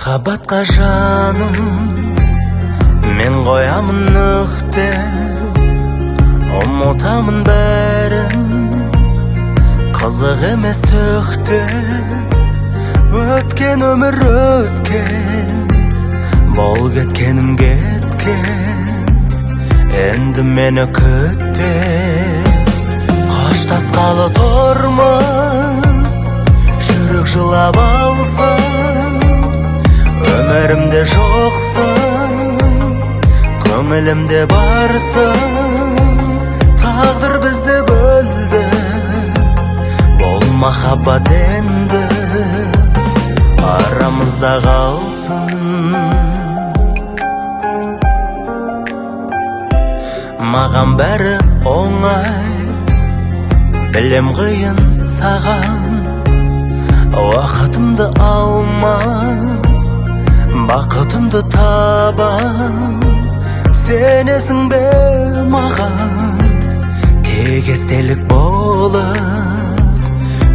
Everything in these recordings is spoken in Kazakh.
Махаббатқа жаным мен қоямын нүкте, ұмытамын бәрін, қызық емес түкте. Өткен өмір өткен, бол кеткенің кеткен, енді мені күтпе. Қоштасқалы тұрмыз, жүрек жылап алса, өмірімде жоқсың, көңілімде барсың. Тағдыр бізді бөлді, бұл махаббат енді арамызда қалсын. Маған бәрі оңай, білем қиын саған, уақытымды алма, бақытымды табам. Сенесің бе маған, тек естелік болып,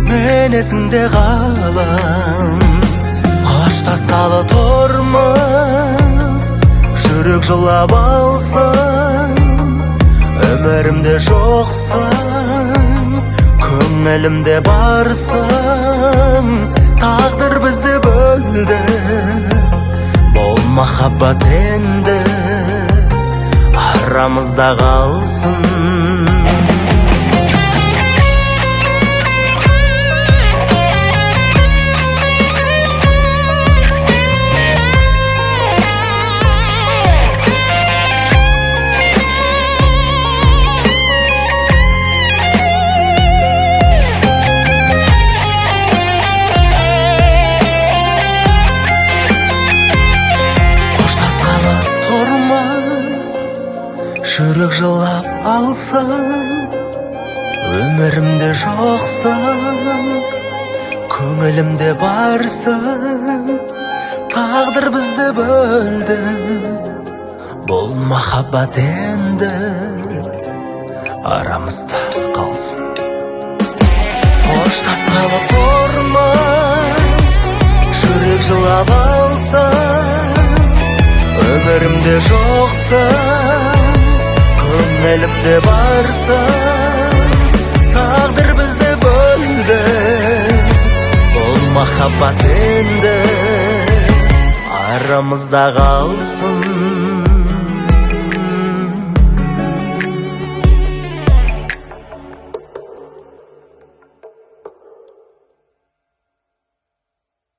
менесің де қалам. Қоштасқалы тұрмыз, жүрек жылап алса, өмірімде жоқсың, көңілімде барсың. Тағдыр бізді бөлді, бұл махаббат енді арамызда қалсын. Жүрек жылап алса, өмірімде жоқсың, көңілімде барсың. Тағдыр бізді бөлді, бұл махаббат енді арамызда қалсын. Қоштасқалы тұрмыз, жүрек жылап алса, өмірімде жоқсың, көңілімде барсың. Тағдыр бізді бөлді, бұл махаббат енді арамызда қалсын.